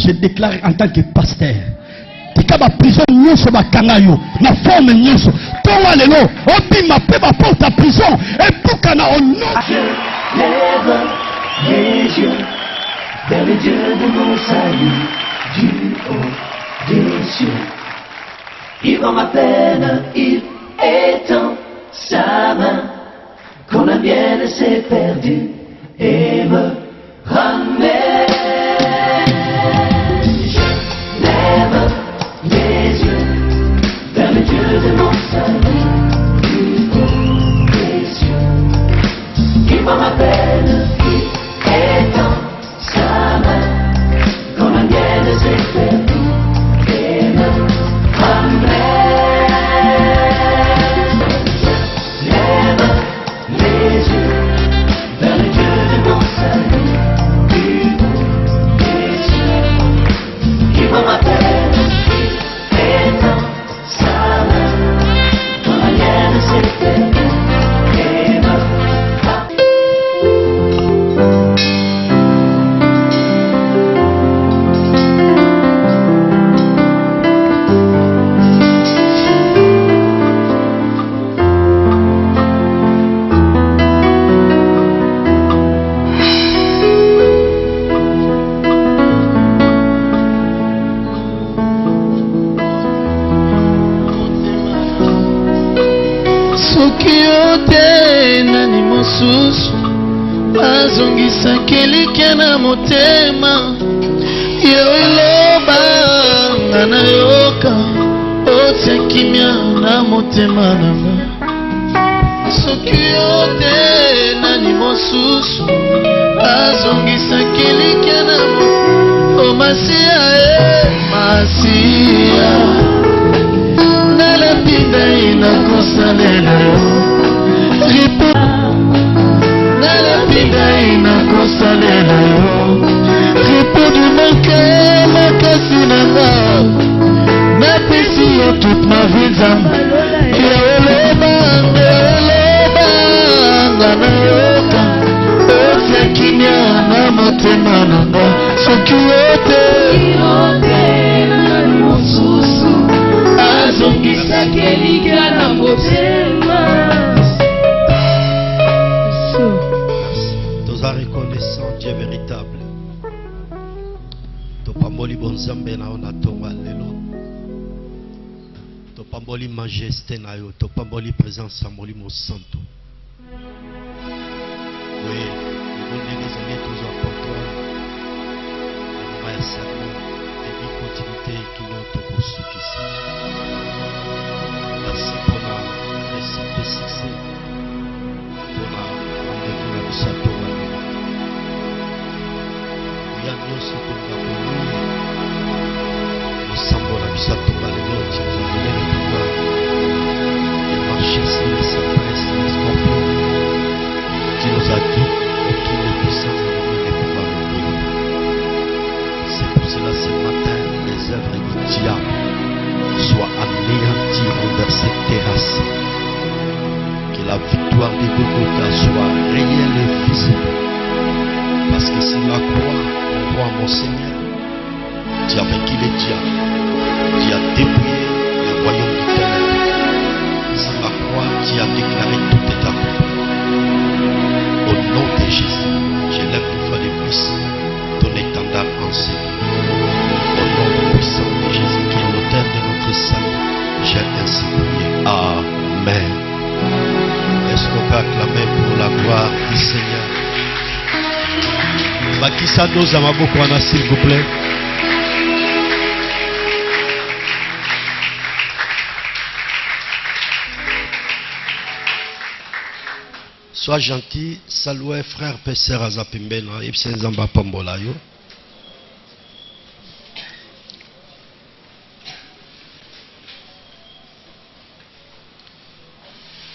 je déclare en tant que pasteur. Tika ba prison nyonso ba kangayo na forme nyonso. Towa lelo obima pe ba porte à prison et bukana au nom. Je lève les yeux vers le Dieu de mon salut, du haut des cieux. Il voit ma peine, il étend sa main quand la mienne s'est perdue et me ramène. Je lève les yeux vers le Dieu de mon salut, du haut des cieux. Il voit ma peine, il étend sa main quand la mienne s'est perdue et me ramène. Je lève les yeux vers le Dieu de mon salut, du haut des cieux. Il voit ma peine, il étend sa main quand la mienne s'est perdue et me ramène. Soki ote nani mosusu azongisa kelike na motema yo iloba nga nayoka otia kimia na motema nanga. Soki ote nani mosusu azongisa kelike na o masia masia nalapinda inakosalela yo nalapinda inakosalela yo ripodu manke makasi nanga napesi yo toute ma vie nzambe yolobanga nayoka otia kimia na motema nanga. Soki ote azongisa kelika na motema. Toza reconnaissant Dieu véritable. Topamboli bonzambe na ona tonga lelo. Topamboli majesté na yo, topamboli présence ya Molimo Santo. Oui, nous les amis tous en contrôle. Le moment est serment et continuité qui n'ont pas pour ici. Merci pour la réussite et succès. Pour la rendez-vous à Bisato. Il y a nous ce que nous avons voulu. Nous semblons à Bisato. Nous avons donné le pouvoir de marcher sur les serpents et les scorpions. Tu nous as dit aucune puissance ne pourra nous nuire. C'est pour cela ce matin les œuvres du diable soient anéanties envers cette terrasse. Que la victoire de Golgotha soit réelle et visible. Parce que sur la croix, mon roi, mon Seigneur, tu as vaincu les diables. Tu as dépouillé le royaume du ténèbre. Sur la croix, tu as déclaré tout est accompli. Au nom de Jésus, je lève une fois de plus ton étendard en ciel. Au nom puissant de Jésus qui est l'auteur de notre salut, j'ai ainsi prié. Amen. Est-ce qu'on peut acclamer pour la gloire du Seigneur? Bakissa nos amabokwana s'il vous plaît. Sois gentil, saluez frère Pesser Azapimbena, Ibsen Zamba Pambolayo.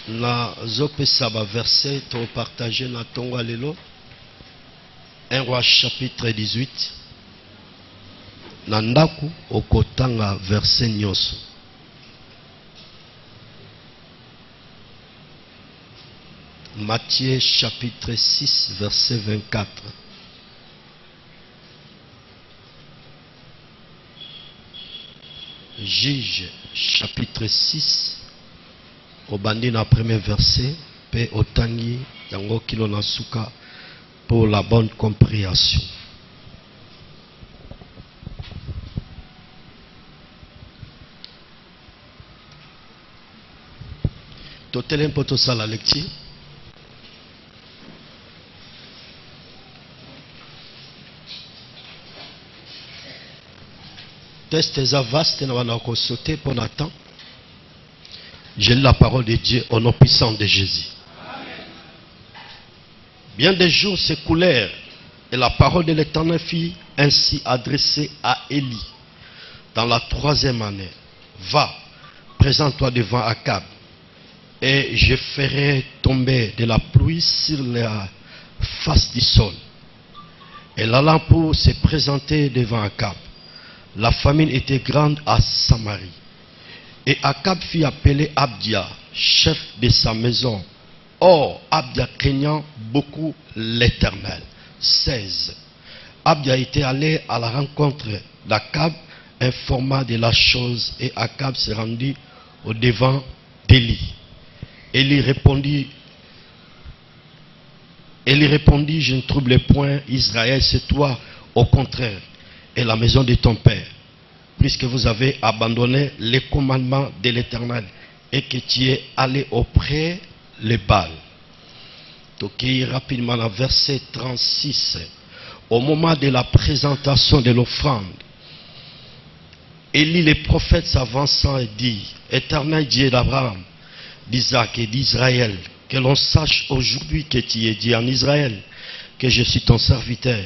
Na zopesa ba verset to partager na tonga lelo. 1 Roi chapitre 18. Nandaku okotanga verset nyonso. Matthieu chapitre 6 verset 24. Juge chapitre 6 au bandi na premier verset pe otangi yango kilo na suka pour la bonne compréhension. Totele un peu tout ça la lecture. Test est vaste, nous allons sauter pour l'instant. J'ai la parole de Dieu au nom puissant de Jésus. Bien des jours s'écoulèrent et la parole de l'Éternel fut ainsi adressée à Élie dans la 3e année. Va, présente-toi devant Akab et je ferai tomber de la pluie sur la face du sol. Et l'allant pour se présenter devant Akab. La famine était grande à Samarie. Et Akab fit appeler Abdia, chef de sa maison. Or, Abdia craignant beaucoup l'Éternel. 16. Abdia était allé à la rencontre d'Akab, informa de la chose, et Akab se rendit au devant d'Élie. Élie répondit, je ne trouble point Israël, c'est toi, au contraire, et la maison de ton père, puisque vous avez abandonné les commandements de l'Éternel et que tu es allé auprès les Baal. Donc, rapidement, le verset 36, au moment de la présentation de l'offrande, Élie le prophète s'avançant et dit, Éternel Dieu d'Abraham, d'Isaac et d'Israël, que l'on sache aujourd'hui que tu es dit en Israël, que je suis ton serviteur,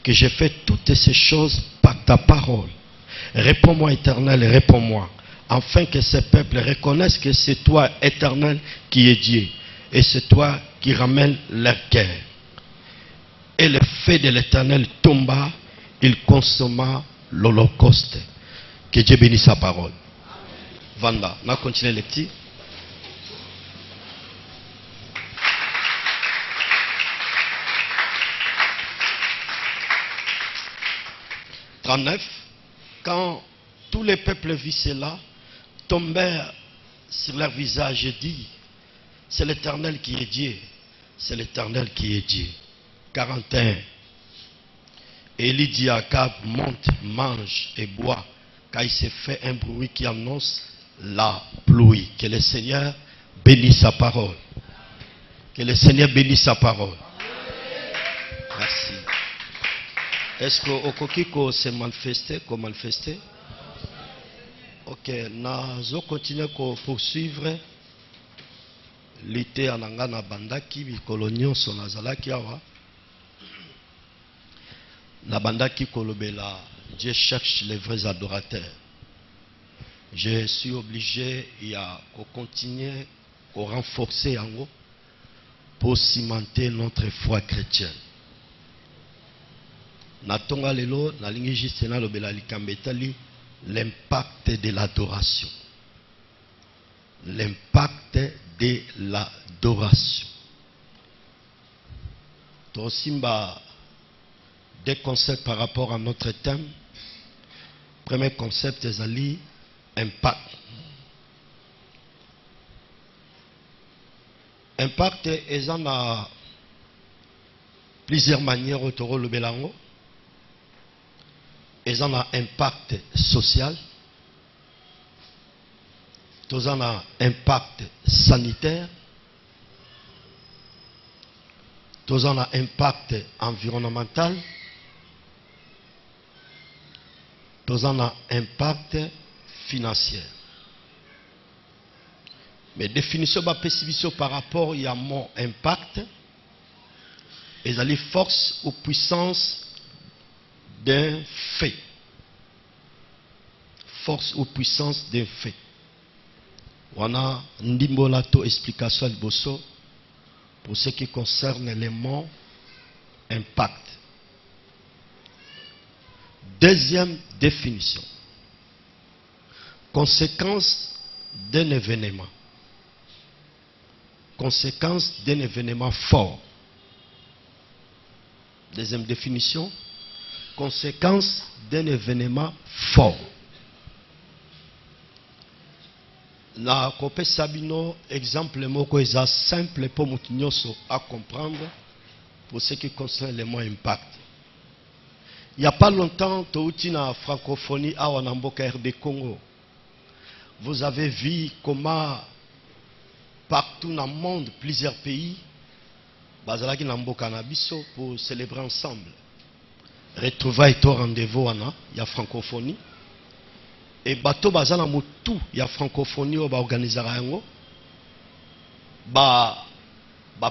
que j'ai fait toutes ces choses par ta parole. Réponds-moi, Éternel, réponds-moi, afin que ce peuple reconnaisse que c'est toi, Éternel, qui es Dieu, et c'est toi qui ramènes leur cœur. Et le feu de l'Éternel tomba, il consomma l'holocauste. Que Dieu bénisse sa parole. Vanda, on va continuer les petits. Quand tous les peuples vit cela, tombèrent sur leur visage et dit, c'est l'Éternel qui est Dieu, c'est l'Éternel qui est Dieu. 41. Élie dit à Akab, monte, mange et bois, car il s'est fait un bruit qui annonce la pluie. Que le Seigneur bénisse sa parole. Que le Seigneur bénisse sa parole. Merci. Est-ce que Okokiko s'est manifesté, comme manifesté? Ok, nous continuons à poursuivre l'été en Angana Bandaki, Bikolonio, Sonazalaki Awa. Na Bandaki Kolobela, Dieu cherche les vrais adorateurs. Je suis obligé à continuer à renforcer en haut pour cimenter notre foi chrétienne. Natonga lelo nalingi juste na lobela likambetali l'impact de l'adoration. L'impact de l'adoration. Tosimba des concepts par rapport à notre thème. Premier concept est impact. Impact est en plusieurs manières autour le belango. Ils ont un impact social, ils ont un impact sanitaire, ils ont un impact environnemental, ils ont un impact financier. Mais définition par rapport à mon impact, ils ont les forces ou puissances d'un fait. Force ou puissance d'un fait. On a une explication de Bosso pour ce qui concerne les mots impact. Deuxième définition. Conséquence d'un événement. Conséquence d'un événement fort. Deuxième définition. Conséquence d'un événement fort. Na kopé Sabino, exemple moko est simple pour mutinyoso à comprendre pour ce qui concerne les mots impact. Il n'y a pas longtemps, na francophonie à Wanamboka RD Congo. Vous avez vu comment partout dans le monde, plusieurs pays, bazalaki na mboka na biso pour célébrer ensemble. Retrouvailles au rendez-vous, il y a francophonie. Et bato bazana mutu ya francophonie o ba organiser yango ba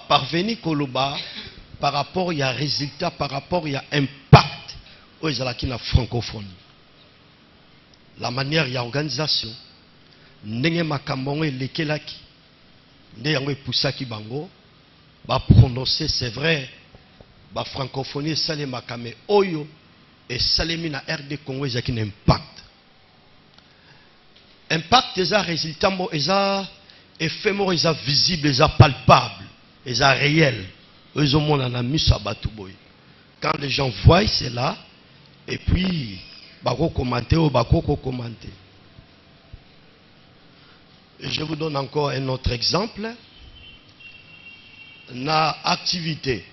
parvenir koloba par rapport ya résultat, par rapport ya impact o ezalaki na francophonie. La manière ya organisation ndenge makambo elekelaki nde yango epusaki bango ba prononcer, c'est vrai, ba francophonie salema kame oyo et salemi na RD Congo ezaki na impact. Impact est un résultat, est un effet, est un visible, est un palpable, est un réel. Quand les gens voient, c'est là, et puis, bako commenter ou bako commenter. Je vous donne encore un autre exemple. Na activité.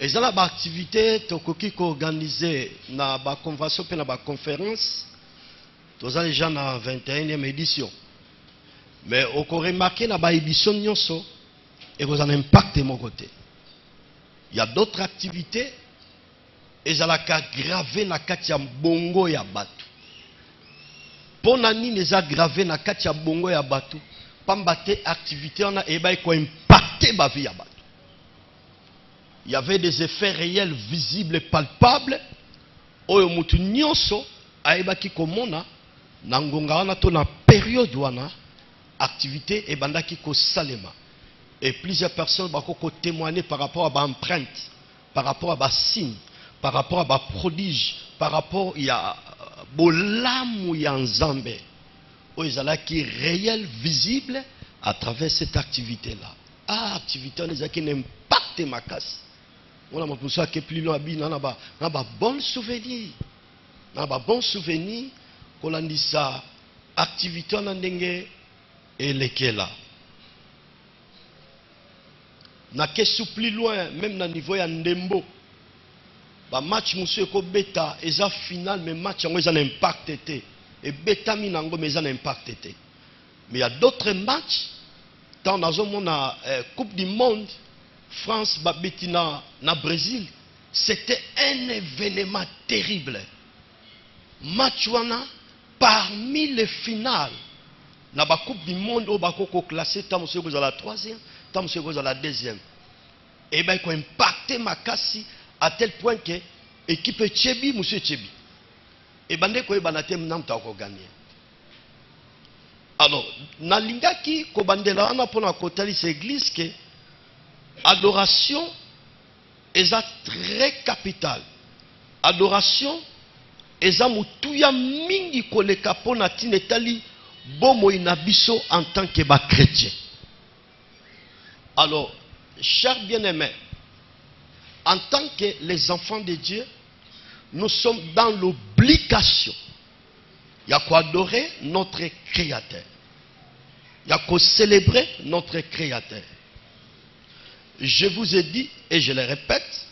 Et ça, la activité, tokoki ko organiser na ba convention pe na ba conférence. Tous les gens dans la 21e édition. Mais on a remarqué dans l'édition nyonso et vous en impact de mon côté. Il y a d'autres activités et ça a gravé na katia bongo ya batu. Ponani les a gravé na katia bongo ya batu. Pambate activité on a eba ko impacté ba vie ya batu. Il y avait des effets réels, visibles et palpables. Oyo mutu nyonso a eba ki komona. Nangonga wana to na période wana activité et bandaki ko salema et plusieurs personnes bako ko témoigner par rapport à ba empreinte, par rapport à ba signe, par rapport à ba prodige, par rapport ya bolamu ya nzambe o ezala ki réel, visible à travers cette activité là. Ah, activité on ezaki n'impacte makasi. On a mon pour ça que plus loin na ba bon souvenir. Na ba bon souvenir. Kolandisa activité en ndenge elekela na kesu plus loin même na niveau ya ndembo ba match monsieur ko beta eza final mais match yango eza na impact été et beta minango mais eza na impact été mais il y a d'autres matchs tant dans un monde coupe du monde France ba betina na Brésil c'était un événement terrible match wana parmi les finales, dans la Coupe du Monde, on va classer tant monsieur à la 3e, tant monsieur à la 2e. Et bien, il a impacté Makassi à tel point que l'équipe Tchebi, monsieur Tchebi. Et bien, il a gagné. Alors, dans l'ingaki, Kobandela, on a pour la côté de l'église que adoration est très capitale. Adoration eza mutuya mingi koleka pona tinetali bomo inabiso en tant que ba chrétien. Alors, chers bien-aimés, en tant que les enfants de Dieu, nous sommes dans l'obligation. Il y a quoi adorer notre Créateur. Il y a quoi célébrer notre Créateur. Je vous ai dit, et je le répète,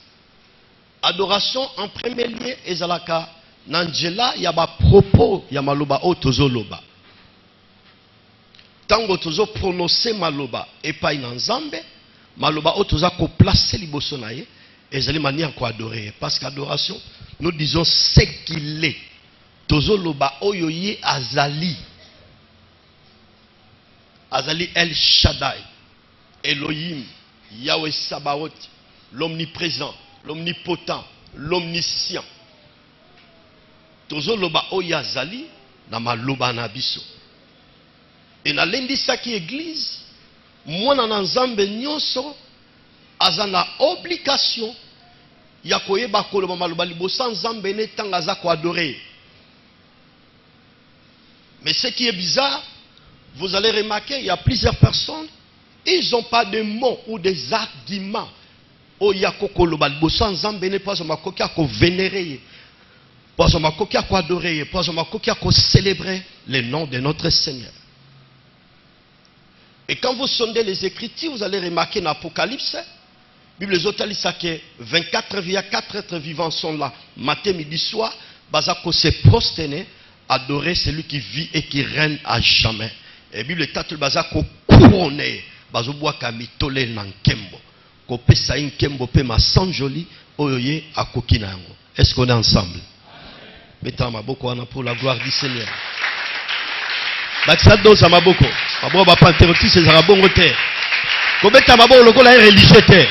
adoration en premier lieu est zalaka. Nangela ya ba propos ya maloba o tozo loba. Tango tozo prononcer maloba epai na nzambe, maloba o toza ko placer liboso na ye, ezali manière ko adorer parce qu'adoration nous disons ce qu'il est. Tozo loba oyo ye azali. Azali El Shaddai, Elohim, Yahweh Sabaoth, l'omniprésent, l'omnipotent, l'omniscient. Tozo loba oya zali na maloba na biso. Et na lendi saki église, mwana na nzambe nyonso azana obligation ya koyeba koloba maloba libosa nzambe ne tanga za ko adorer. Mais ce qui est bizarre, vous allez remarquer, il y a plusieurs personnes, ils n'ont pas de mots ou des arguments. Oya koko loba libosa nzambe ne pas makoki ko vénérer. Poison koki à quoi adorer, poison koki à quoi célébrer le nom de notre Seigneur. Et quand vous sondez les Écritures, vous allez remarquer dans l'Apocalypse, la Bible dit que 24 êtres vivants sont là, matin, midi, soir, bazako se prosterner, adorer celui qui vit et qui règne à jamais. Et la Bible dit bazako couronner, bazoboa kamitole nankembo, kopesa inkembo pe ma sang joli, oyoye akoki na yango. Est-ce qu'on est ensemble? Mettons ma boko pour la gloire du Seigneur. Bakisa dosa maboko. Maboko ba panthérotis c'est zarabongo te. Ko beta maboko lokola religieux te.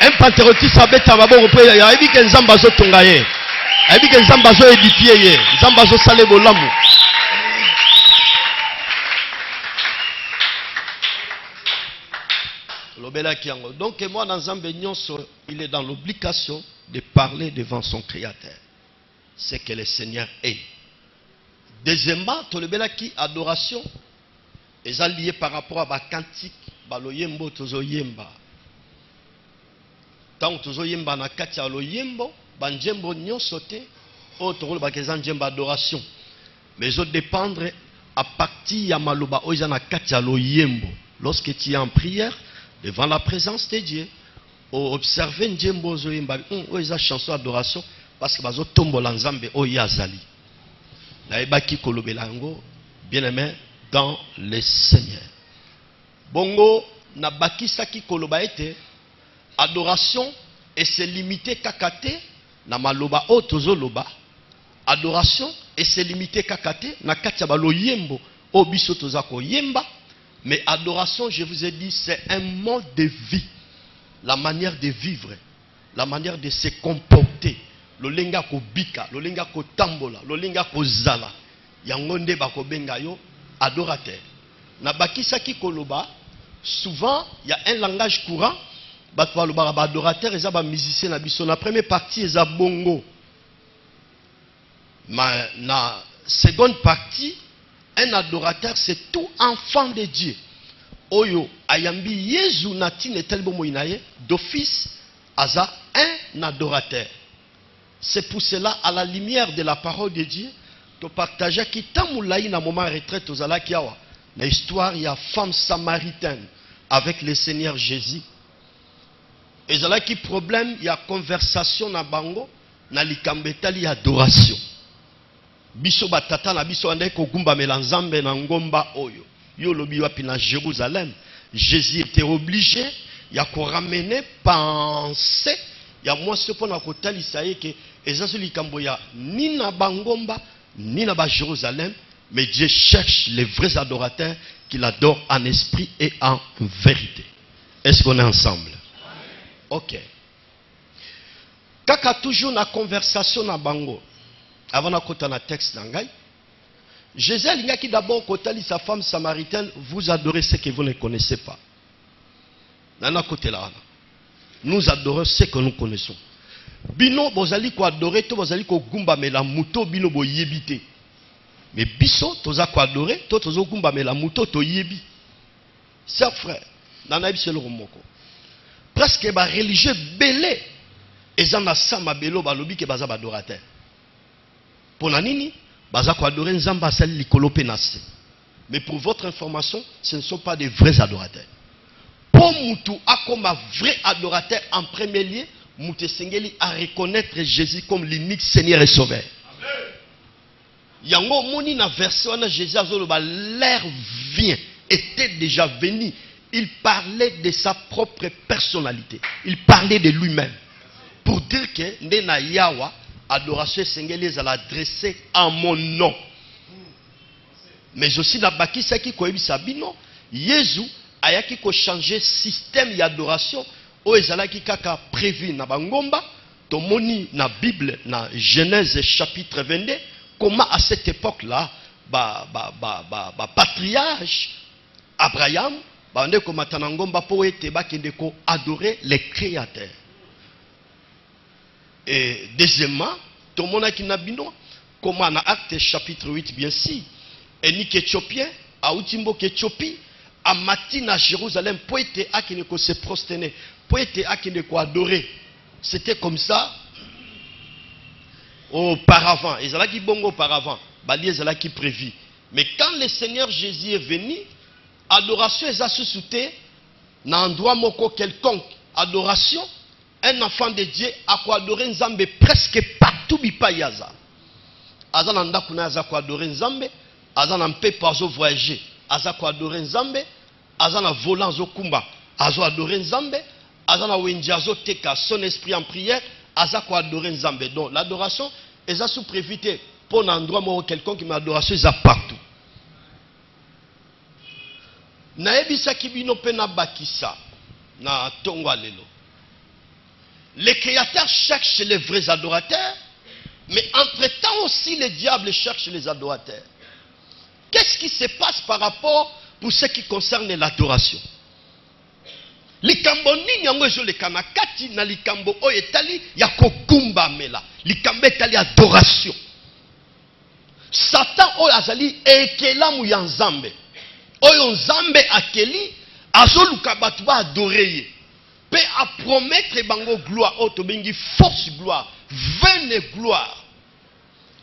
Un panthérotis sa beta maboko pe ya ebi ke nzamba zo tonga ye. Ebi ke nzamba zo édifier ye. Nzamba zo sale bolamu. Lobela kiango. Donc moi dans Nzambe nyonso, il est dans l'obligation de parler devant son créateur. C'est que le Seigneur est. Deuxièmement, tolebela ki adoration est lié par rapport à ba cantique, ba loyembo tozo yemba. Tant tozo yemba na kati ya loyembo, ba njembo nyonso te o tokolo ba kezan njemba adoration. Mais ils dépendre à partir ya maloba oza na kati ya loyembo. Lorsque tu es en prière devant la présence de Dieu, observer njembo zo yemba, oza chanson adoration parce que bazo tombola nzambe o yazali. Naibaki kolobelango, bien-aimé dans le Seigneur. Bongo, nabaki saki kolobaete, adoration et se limiter kakate, na maloba o tozo loba. Adoration et se limiter kakate, na katia lo yembo, o biso tozako yemba. Mais adoration, je vous ai dit, c'est un mode de vie. La manière de vivre, la manière de se comporter. Lolenga ko bika, lolenga ko tambola, lolenga ko zala. Yangonde bako benga yo adorateur. Na bakisa ki koloba, souvent il y a un langage courant. Batwa loba ba adorateur et ba musicien na biso. Na première partie eza bongo. Na seconde partie, un adorateur c'est tout enfant de Dieu. Oyo ayambi Yesu nati netelbo moinaye d'office aza un adorateur. C'est pour cela, à la lumière de la parole de Dieu, tu partages qui tamoulaï na moment retraite aux alakiawa. L'histoire, il y a femme samaritaine avec le Seigneur Jésus. Et là qui problème, il y a conversation na bango, na likambetali y a adoration. Biso batata na biso ande ko gumba melanzambe na ngomba oyo. Yo lobi wapi na Jérusalem. Jésus était obligé, il y a qu'on ramener penser. Il y a moi ce point à côté que ezazuli kamboya ni na bangomba ni na ba Jérusalem, mais Dieu cherche les vrais adorateurs qui l'adorent en esprit et en vérité. Est-ce qu'on est ensemble? Ok. Kaka toujours na conversation na bango. Avant na kota na texte nangai. Jésus a qui d'abord kotali sa femme samaritaine, vous adorez ce que vous ne connaissez pas. Nana côté là. Nous adorons ce que nous connaissons. Bino bozali ko adorer to bozali ko gumba mela muto bino bo yebite. Mais biso toza ko adorer to tozo gumba mela muto to yebi. C'est frère, nana biso le moko. Presque ba religieux belé ezana sama belo balobi ke baza adorateur. Pona nini baza ko adorer nzamba sali likolo penase. Mais pour votre information, ce ne sont pas des vrais adorateurs. Pour Moutou a comme un vrai adorateur en premier lieu, Mouté Sengeli à reconnaître Jésus comme l'unique Seigneur et Sauveur. Yango moni na version na Jésus azoloba l'air vient, était déjà venu. Il parlait de sa propre personnalité. Il parlait de lui-même. Pour dire que Ndena Yawa, adoration Sengeli à l'adresser en mon nom. Mais aussi na bakisa ki koyebi sabino, Jésus ayaki ko changer système d'adoration o ezalaki kaka prévu na bangomba tomoni na Bible na Genèse chapitre 22 comment à cette époque là patriarche Abraham bande ko matana ngomba po ete bakende ko adorer les créateurs. Et deuxièmement tomonaki na bino comment na Acte chapitre 8 bien si eni Éthiopien a utimbo Éthiopie à matin à Jérusalem, pour être à qui ne se prosterner, pour être à qui ne adorer. C'était comme ça. auparavant. Ils allaient qui bon auparavant. Bali ils allaient qui prévu. Mais quand le Seigneur Jésus est venu, adoration est sous-souté dans un endroit moko quelconque. Adoration, un enfant de Dieu a quoi adorer Nzambe presque partout bipa yaza. Azan anda kuna aza quoi adorer Nzambe, azan ampe pazo voyager, aza quoi adorer Nzambe, azan a volant zo kumba, azo adorer Nzambe, azan a wenji azo teka son esprit en prière, aza quoi adorer Nzambe. Donc l'adoration est sous prévité pour un endroit moko quelconque, mais l'adoration est partout. Naebisa kibino pena bakisa na tongwa lelo. Les créateurs cherchent les vrais adorateurs, mais entre-temps aussi le diable cherche les adorateurs. Qu'est-ce qui se passe par rapport pour ce qui concerne l'adoration? Likambo nini yango ezolekana kati na likambo oyo etali ya kokumba mela. Likambo etali adoration. Satan oyo azali ekelamu ya Nzambe. Oyo Nzambe akeli azoluka batu ba adorer. Pe a promettre bango gloire, otobengi fausse gloire, vaine gloire.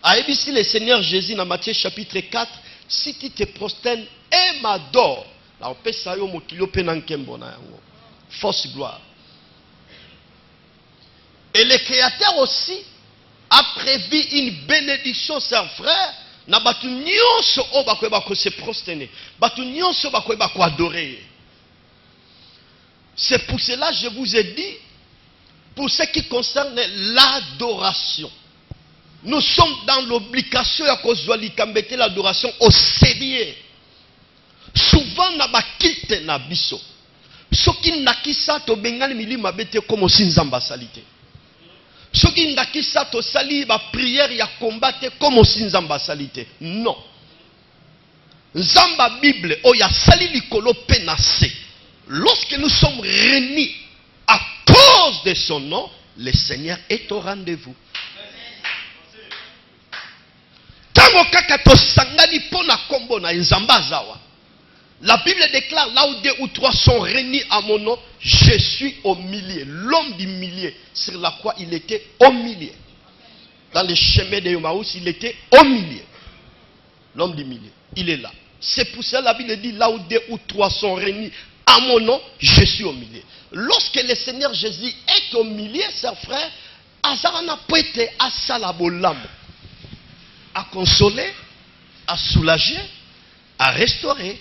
A ebisi le Seigneur Jésus dans Matthieu chapitre 4, si tu te prosternes et m'adores, là on peut ça yo mokilo pe na nkembo na yango. Fausse gloire. Et le Créateur aussi a prévu une bénédiction, chers frères, na batu nyonso o bakoyeba ko se prosterner, batu nyonso bakoyeba ko adorer. C'est pour cela que je vous ai dit, pour ce qui concerne l'adoration, nous sommes dans l'obligation à cause de l'adoration au sérieux. Souvent, on a quitté na biso. Ce qui n'a qui ça, to bengal mili mabete comme sinzamba salité. Ce qui n'a qui ça, to sali ba prière ya combattre comme sinzamba salité. Non. Zamba Bible, oh ya sali likolo penase. Lorsque nous sommes réunis à cause de son nom, le Seigneur est au rendez-vous. La Bible déclare, là où 2 ou 3 sont réunis à mon nom, je suis au milieu. L'homme du milieu, sur la croix, il était au milieu. Dans les chemins de Emmaüs, il était au milieu. L'homme du milieu, il est là. C'est pour cela que la Bible dit, là où 2 ou 3 sont réunis à mon nom, je suis au milieu. Lorsque le Seigneur Jésus est au milieu, chers frères, Azarana peut être à Salabolam, à consoler, à soulager, à restaurer,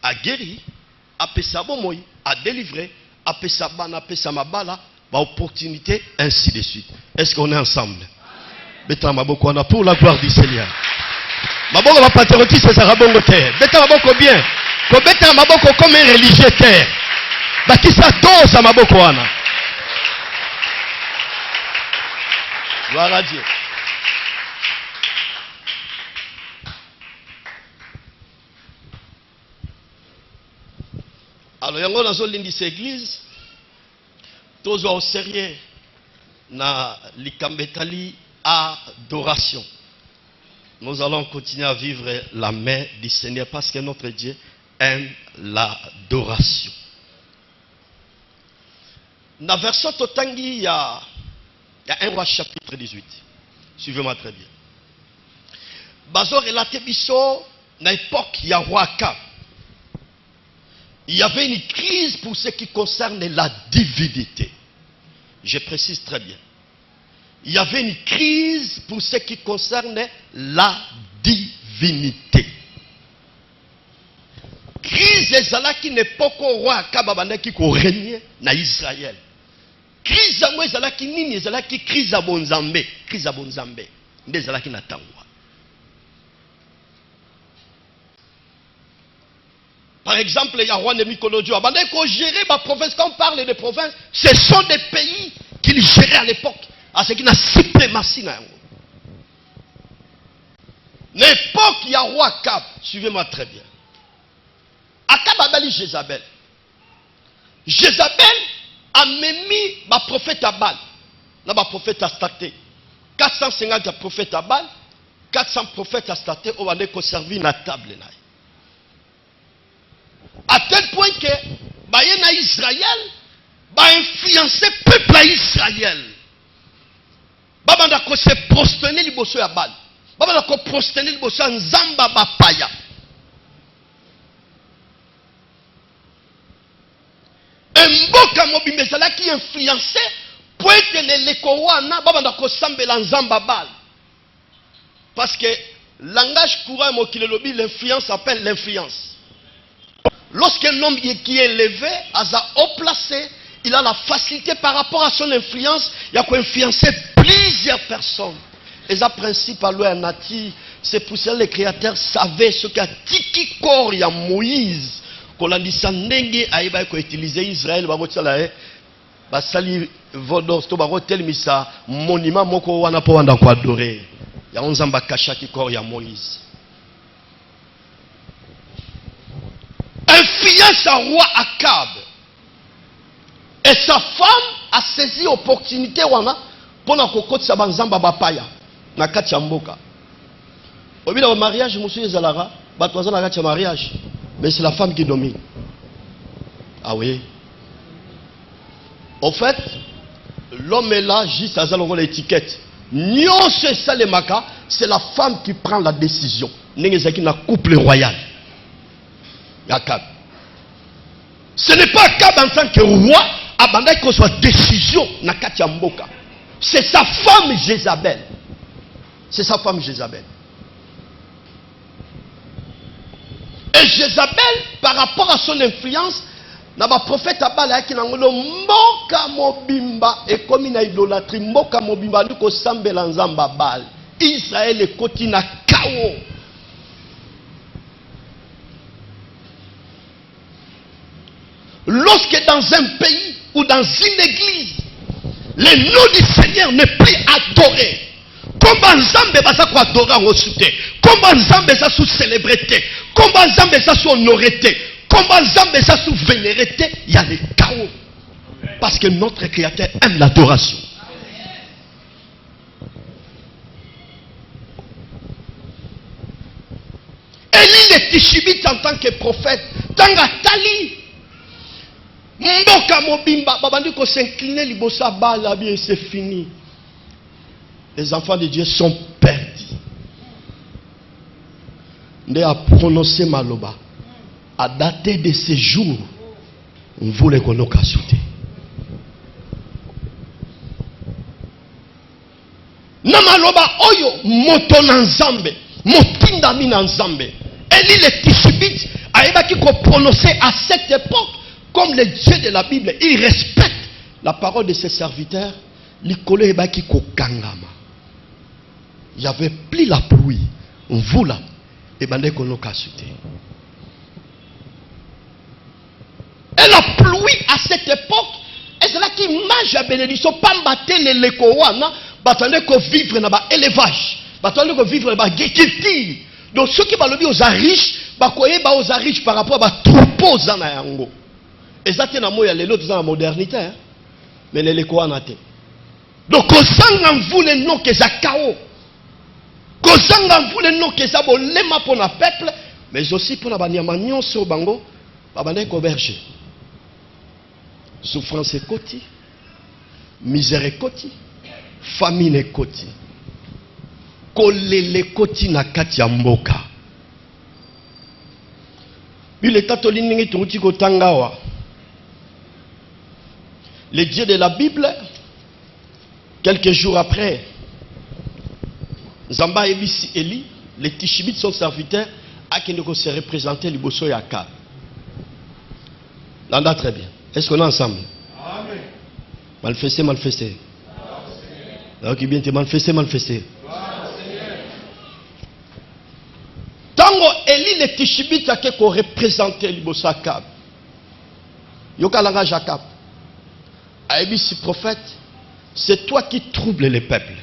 à guérir, à Pesabomoy, à délivrer, à Pesabana, Pesamabala, à opportunité, ainsi de suite. Est-ce qu'on est ensemble? Beta Maboko, on a pour la gloire du Seigneur. Maboko va patriotisme, c'est Sarabongo terre. Beta Maboko bien. Kobeta maboko comme un religieux terre. Bakisa tosa maboko wana. Gloire à Dieu. Alors yango nazo lindi cette église. Tozo au sérieux na likambetali adoration. Nous allons continuer à vivre la main du Seigneur parce que notre Dieu aime l'adoration. Dans la version Totangi, il y a 1 roi chapitre 18. Suivez-moi très bien. Bazo relaté biso na époque il y a roi Akab. Il y avait une crise pour ce qui concerne la divinité. Je précise très bien. Il y avait une crise pour ce qui concerne la divinité. Crise ezalaki n'époque au roi Akab abandaki ko régner na Israël. Crise yango ezalaki nini? Ezalaki crise ya bonzambe, crise ya bonzambe. Nde ezalaki na tangwa. Par exemple, il y a roi de Mikolodio abandaki ko gérer ma province. Quand on parle de provinces, ce sont des pays qu'il gérait à l'époque. À ce qui n'a suprématie na yango. L'époque il y a roi Akab, suivez-moi très bien. Akab abali Jézabel. Jézabel a mis ma prophète à Baal. Là, ma prophète a starté. 450 prophètes à Baal, 400 prophètes à starté, on va les conserver la table. À tel point que, Bayena Israël, va influencer le peuple à Israël. babanda ko se prosterner liboso ya Bali, babanda ko prosterner liboso ya nzamba bapaya. Mboka mobimba ezalaki influencé po ete leleko wana babanda kosambela nzamba Bali. Parce que langage courant mokili lobi, l'influence appelle l'influence. Lorsqu'un homme qui est élevé, asa haut placé, il a la facilité par rapport à son influence, il y a quoi influencer plusieurs personnes. Et ça principe à l'ouest nati, c'est pour ça que les créateurs savaient ce qu'a tiki corps ya Moïse. Qu'on a dit ça n'engue aïba ko utiliser Israël ba botsala ba sali vodos to ba hotel misa monument moko wana po wanda ko adorer. Ya onzamba kashaki corps ya Moïse. Influence à roi Akab. Et sa femme a saisi l'opportunité wana pour na kokotisa banzamba bapaya na kati ya mboka. Obi na mariage monsieur Zalara, bato na kati ya mariage, mais c'est la femme qui domine. Ah oui. En fait, l'homme est là juste à zalongo l'étiquette. Nyonse salemaka, c'est la femme qui prend la décision. N'engezaki na couple royal. Akab. Ce n'est pas Akab en tant que roi, abandonne qu'on soit décision na kati ya mboka. C'est sa femme Jézabel. C'est sa femme Jézabel. Et Jézabel, par rapport à son influence, na ba prophète abala ki nangolo mboka mobimba et comme na idolâtrie mboka mobimba ndiko sambela nzamba Baal. Israël est koti na chaos. Lorsque dans un pays ou dans une église, le nom du Seigneur n'est plus adoré, comment Nzambe basa ko adorer en soute, comment Nzambe sa sous célébrité, comment Nzambe sa sous honorité, comment Nzambe sa sous vénérité, il y a des chaos. Parce que notre Créateur aime l'adoration. Élie le Tishibite en tant que prophète, tanga tali mboka mobimba babandi ko s'incliner libosa bala bien c'est fini. Les enfants de Dieu sont perdus. Ndé a prononcé maloba à dater de ces jours on voulait qu'on nous casse. Na maloba oyo moto na nzambe motinda mi na nzambe. Élie le Tishibite a évaki ko prononcer à cette époque. Comme le Dieu de la Bible, il respecte la parole de ses serviteurs. Il n'y avait plus la pluie. On voulait. Et la pluie à cette époque, et c'est là qui mange la bénédiction. Pas mater les lécoana, batandé qu'on vivre dans l'élevage, batandé qu'on vivre dans l'agriculture. Donc ceux qui parlent aux riches, aux riches par rapport à troupeaux dans yango. Et ça, c'est la modernité. Mais les lécoanaté. Donc, quand on voulait non que ça chaos. Quand on voulait non que ça bolema pour le peuple. Mais aussi pour la banyamagnon sur bango. Babane converger. Souffrance est côté. Misère est côté. Famine est côté. Kolele côté na kati ya mboka. Il est tatolingi turuti kotangawa. Le Dieu de la Bible, quelques jours après, Zamba Ebisi Eli, les Tishibites, son serviteur, a qui nous se représenter le Bosso Yaka. L'anda très bien. Est-ce qu'on est ensemble? Amen. Manifester, manifester. Alors qui bien te manifester, manifester. Tango Eli, les Tishibites, a qui représenté le Bosso Yaka. Yoka langa Jacob. Aïbisi prophète, c'est toi qui troubles les peuples.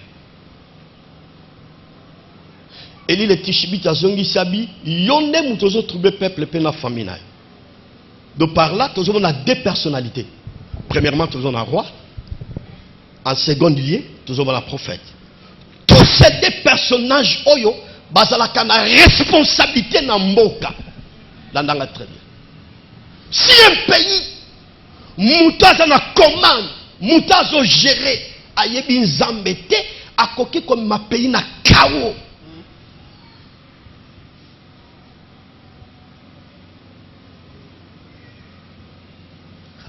Eli le Tishibite a zongi sabi, yonde moutozo trouble peuple pena famina. Donc par là, on a deux personnalités. Premièrement, on a un roi. En second lieu, on a un prophète. Tous ces deux personnages, oyo, bazalaka na responsabilité na mboka. Landanga très bien. Si un pays Moutaza na commande, moutazo géré, ayebi nzambete, akoki comme ma pays na chaos.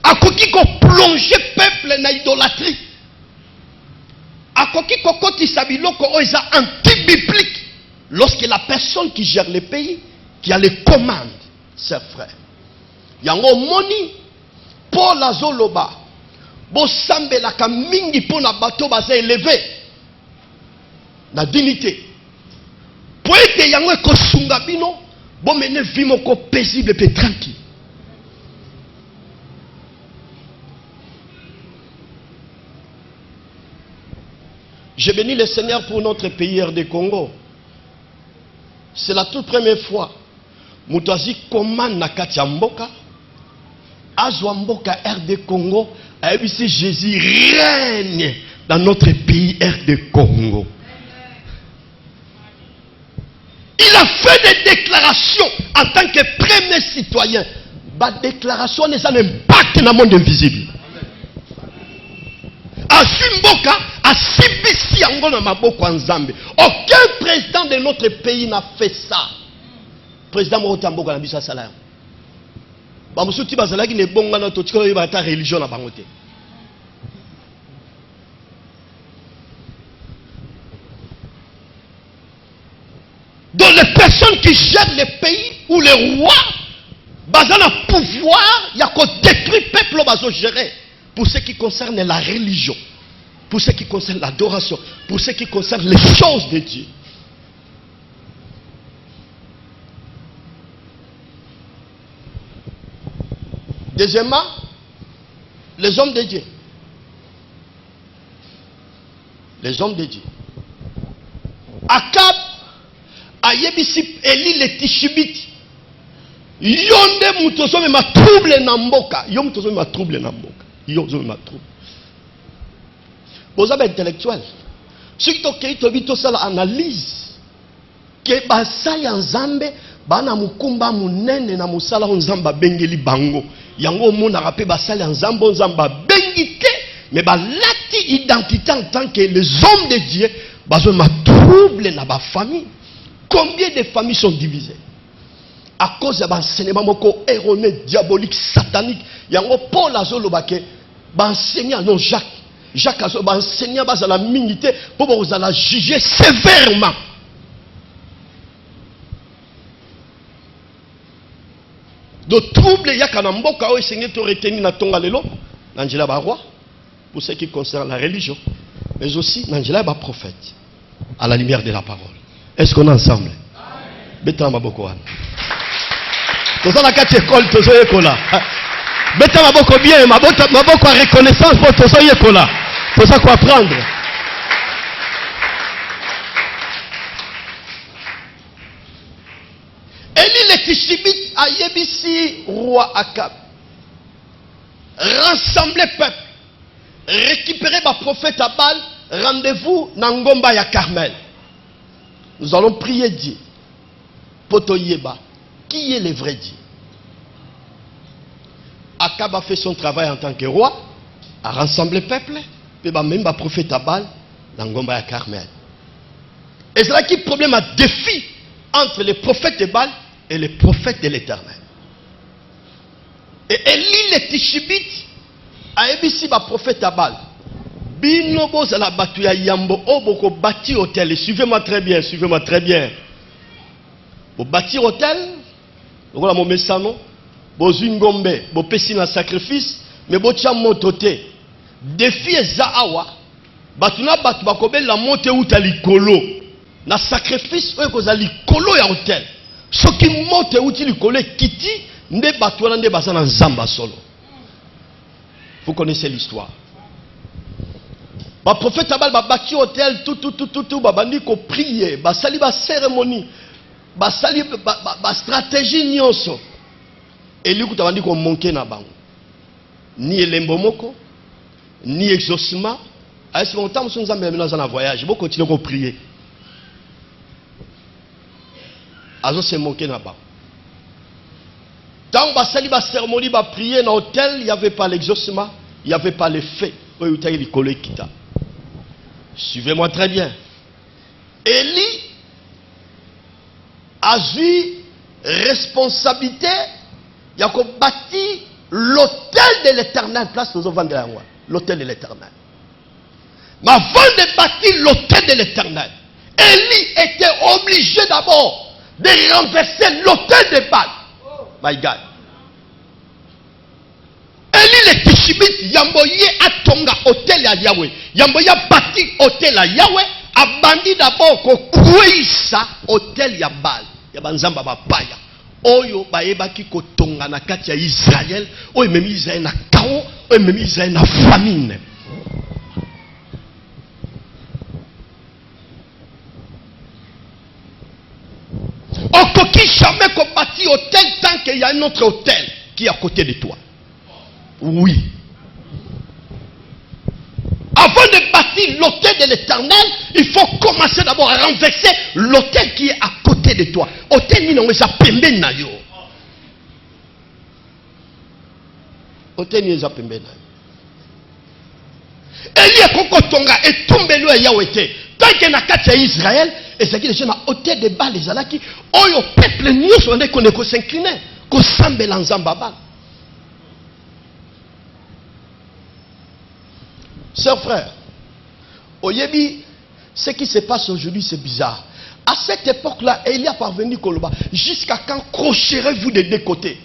Akoki ko plonger peuple na idolâtrie. Akoki ko kotisa biloko o eza anti-biblique. Lorsque la personne qui gère le pays, qui a les commandes, chers frères. Yango moni Paul azoloba bo sambelaka mingi pona bato baza élevé na dignité. Po ete yango ekosunga bino bo mene vie moko paisible et tranquille. Je bénis le Seigneur pour notre pays RD Congo. C'est la toute première fois Moutazi commande na kati ya mboka azwa mboka RD Congo ayebisi Jésus règne dans notre pays RD Congo. Il a fait des déclarations en tant que premier citoyen. Ba déclaration n'est un impact dans le monde invisible. Azimboka asibisi yango na maboko nzambe. Aucun président de notre pays n'a fait ça. Président Motamboka na biso sala. Ba musuti bazalaki ne bonga na to tiko ba ta religion na bango te. Donc les personnes qui gèrent les pays ou les rois bazana pouvoir ya ko détruire peuple bazo gérer. Pour ce qui concerne la religion, pour ce qui concerne l'adoration, pour ce qui concerne les choses de Dieu. Deuxièmement, les hommes de Dieu. Les hommes de Dieu. Akab ayebisi Eli le Tishibiti. Yonde mutozo me ma trouble na mboka. Yonde mutozo me ma trouble na mboka. Yo zo ma trouble. Vous avez intellectuel. Ce qui toke to bito sala analyse que basali nzambe bana mukumba munene na musala nzamba bengeli bango. Yango mona rapé basali nzambo nzamba bengite mais balati identité en tant que les hommes de Dieu bazo ma trouble na ba famille. Combien de familles sont divisées à cause de l'enseignement moko erroné, diabolique, satanique? Yango Paul azoloba ke ba enseignant non Jacques azoba enseignant ba la minité pour vous la juger sévèrement. De trouble yaka na mboka o enseigné to retenu na tonga lelo n'angela ba roi pour ce qui concerne la religion, mais aussi n'angela ba prophète à la lumière de la parole. Est-ce qu'on est ensemble? Beta maboko wana. Toza na kati école tozo yekola. Beta maboko bien, maboko à reconnaissance pour tozo yekola. Toza quoi apprendre. Eli le Tishibit a yebisi roi Akab. Rassembler peuple. Récupérer ma prophète à Baal. Rendez-vous dans Ngomba ya Carmel. Nous allons prier Dieu. Poto yeba. Qui est le vrai Dieu? Akab a fait son travail en tant que roi, a rassemblé le peuple, et même le prophète Abal dans Ngomba ya Carmel. Et c'est là qu'il y a un problème, un défi entre les prophètes de Baal et les prophètes de l'Éternel. Et Eli le Tishibit a ébissi le prophète Abal. Bino boza la batu ya yambo oboko bâti hôtel. Suivez-moi très bien, suivez-moi très bien. Au bâti hôtel, voilà mon message, bo zingombe, bo pesi na sacrifice, mais bo tia motote. Défi ezaawa, batu na batu bakobel la monte uta likolo. Na sacrifice oyo koza likolo ya hôtel. Soki monte uti likolo kiti, nde batu wana nde baza na nzamba solo. Vous connaissez l'histoire. Ba prophète Abal ba bâti hôtel tout babandi ko prier, ba sali ba cérémonie. Basali ba stratégie nyonso eli kutabandi ko monke na bango ni elembo moko ni exaucement ayesi longtemps nous nzambe na za na voyage bo continuer ko prier azo se monke na bango tant basali ba cérémonie ba prier na hôtel, il y avait pas l'exaucement, il y avait pas le fait oyo tayi likolo kita Suivez-moi très bien. Élie a eu responsabilité, il a bâti l'autel de l'Éternel. Place nous vendre la roi. L'autel de l'Éternel. Mais avant de bâtir l'autel de l'Éternel, Élie était obligé d'abord de renverser l'autel de Baal. My God. Élie le Tishibite, Yamboye a tonga hôtel à Yahweh. Yamboye a bâti hôtel à Yahweh. A bandi d'abord qu'on ça hôtel ya Baal. Yabanzamba bapaya. Oyo baebaki ko tonga na kati ya Israël. Oyo memi Israël na chaos. Oyo memi Israël na famine. On ne peut jamais bâtir hôtel tant qu'il y a un autre hôtel qui est à côté de toi. Oui. Avant de bâtir l'autel de l'Éternel, il faut commencer d'abord à renverser l'autel qui est à côté de toi. Hôtel ni n'onge sa pembe na yo. Hôtel ni sa pembe na yo. Elie kokotonga et tombelo ya Yahweh. Tant que na kati ya Israël, et c'est qui na hôtel de Baal les alaki, oyo peuple nyonso ndé ko ne ko s'incliner, ko sambela nzamba Baal. Sœurs, frères, Oyebi, ce qui se passe aujourd'hui, c'est bizarre. À cette époque-là, Élie a parvenu Koloba. Jusqu'à quand crocherez-vous des deux côtés?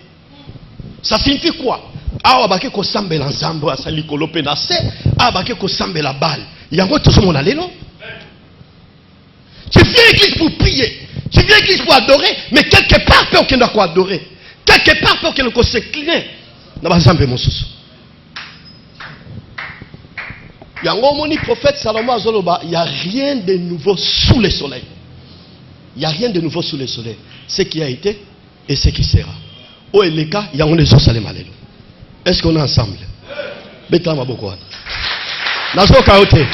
Ça signifie quoi? Ah, bah, que sambe l'ensemble, ça li kolope na se. Ah, bah, que sambe la balle. Il y a encore tout ce monde allé, non? Tu viens à l'église pour prier. Tu viens à l'église pour adorer. Mais quelque part, peur qu'il n'y a quoi adorer. Quelque part, peur qu'il n'y a quoi s'incliner. Non, bah, sambe mon sous. Il y a un prophète Salomon Azoloba, il n'y a rien de nouveau sous le soleil. Il n'y a rien de nouveau sous le soleil. Ce qui a été et ce qui sera. Au Eleka, il y a un des autres. Est-ce qu'on est ensemble? Beta Mabokwana. Nazo Kaote.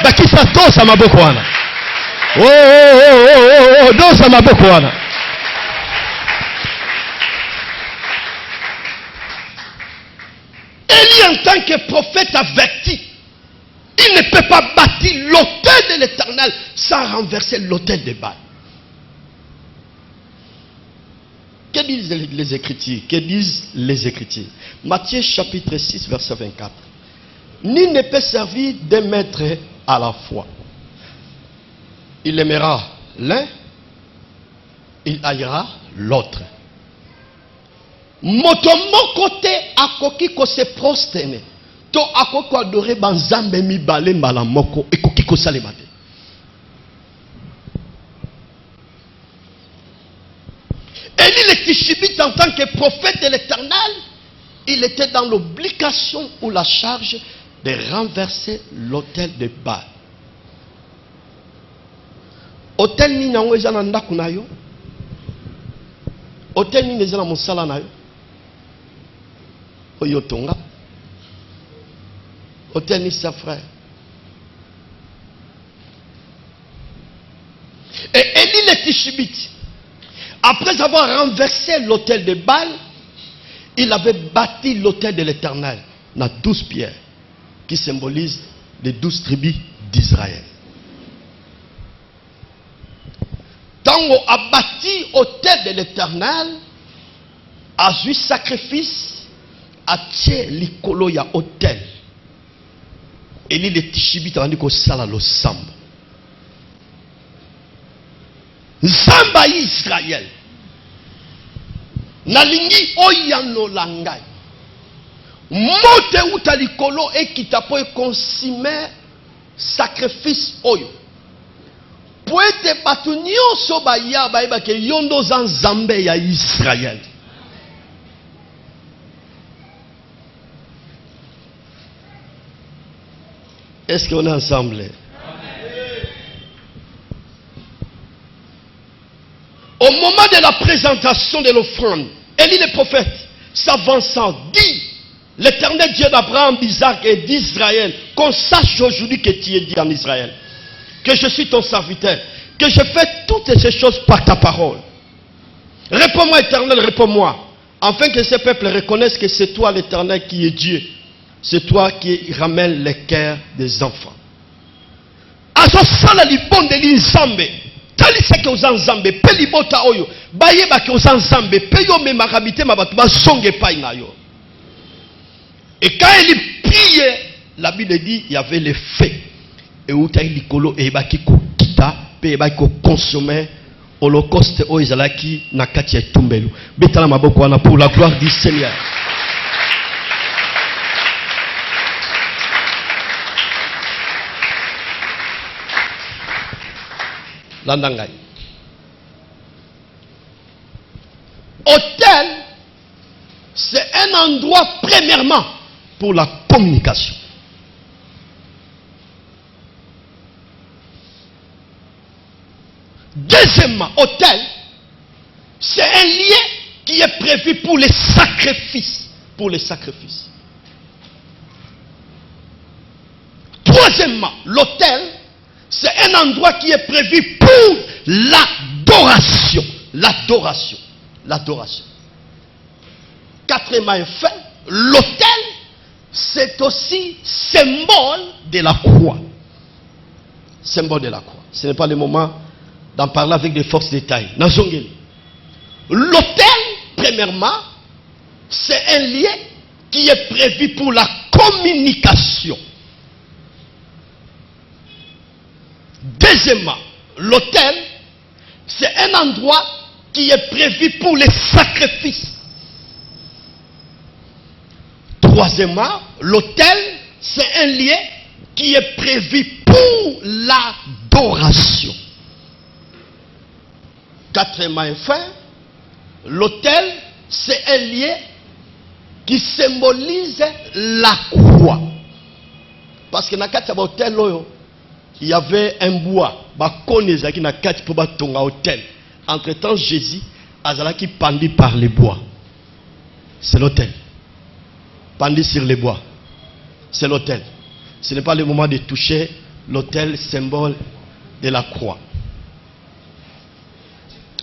Baki Sato Samabokwana. Oh, do Samabokwana. Élie, en tant que prophète averti, il ne peut pas bâtir l'autel de l'Éternel sans renverser l'autel de Baal. Que disent les Écritures? Que disent les Écritures? Matthieu chapitre 6 verset 24. Nul ne peut servir deux maîtres à la fois. Il aimera l'un, il haïra l'autre. Motomo côté à koki ko se prosterner. To akoko adorer banzambe mi balé malamoko et koki ko salemate. Élie le Tishibite en tant que prophète de l'Éternel, il était dans l'obligation ou la charge de renverser l'autel de Baal. Autel ni nango eza na ndaku na yo. Autel ni eza na mosala na yo. Oyo tonga. Autel ni sa frère. Et Élie le Tishibite, après avoir renversé l'autel de Baal, il avait bâti l'autel de l'Éternel dans 12 pierres qui symbolisent les 12 tribus d'Israël. Tango a bâti l'autel de l'Éternel, a eu sacrifice, a tiré l'icolo ya autel. Élie le Tishibite a dit que ça le sambo. Zamba Israël. Nalingi oyano langai. Mote utalikolo ekitapo e consommer sacrifice oyo. Poete batunyo so baya ba ke yondo zan zambe ya Israël. Est-ce qu'on est ensemble? Au moment de la présentation de l'offrande, Élie le prophète s'avançant dit: l'Éternel Dieu d'Abraham, d'Isaac et d'Israël, qu'on sache aujourd'hui que tu es dit en Israël, que je suis ton serviteur, que je fais toutes ces choses par ta parole. Réponds-moi, Éternel, réponds-moi, afin que ce peuple reconnaisse que c'est toi l'Éternel qui est Dieu. C'est toi qui ramènes les cœurs des enfants. bazosala libondeli nzambe taliseke oza nzambe pe libota oyo bayebaki oza nzambe pe yo memaka mitema bato bazonga epai na yo. Et quand il pille, la Bible dit il y avait les faits. Et où tu as likolo et baki ko kita pe baki ko consommer holocauste o izalaki na kati ya tumbelu. Betala maboko wana pour la gloire du Seigneur. Landangai. Hôtel, c'est un endroit premièrement pour la communication. Deuxièmement, hôtel, c'est un lieu qui est prévu pour les sacrifices. Pour les sacrifices. Troisièmement, l'hôtel, c'est un endroit qui est prévu pour l'adoration. L'adoration. L'adoration. Quatrièmement, enfin, l'autel, c'est aussi symbole de la croix. Symbole de la croix. Ce n'est pas le moment d'en parler avec des forces détaillées. L'autel, premièrement, c'est un lieu qui est prévu pour la communication. Deuxièmement, l'autel, c'est un endroit qui est prévu pour les sacrifices. Troisièmement, l'autel, c'est un lieu qui est prévu pour l'adoration. Quatrièmement, enfin, l'autel, c'est un lieu qui symbolise la croix. Parce que dans le hôtel, il y avait un bois. Entre-temps, Jésus a pendu par les bois. C'est l'autel. Pendu sur les bois. C'est l'autel. Ce n'est pas le moment de toucher l'autel, symbole de la croix.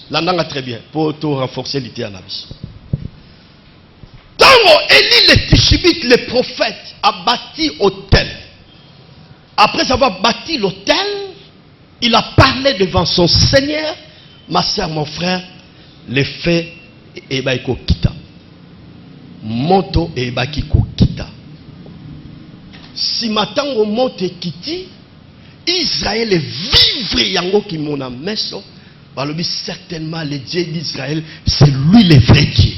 L'andanga très bien, pour tout renforcer l'idée à la vie. Tango Élie le Tishibite, le prophète, a bâti l'autel. Après avoir bâti l'autel, il a parlé devant son Seigneur. Ma soeur, mon frère, le fait et baiko kita. Moto et bakiko kita. Si matango monte kiti, Israël vivre yango ki mona meso. Balobi certainement le Dieu d'Israël, c'est lui le vrai Dieu.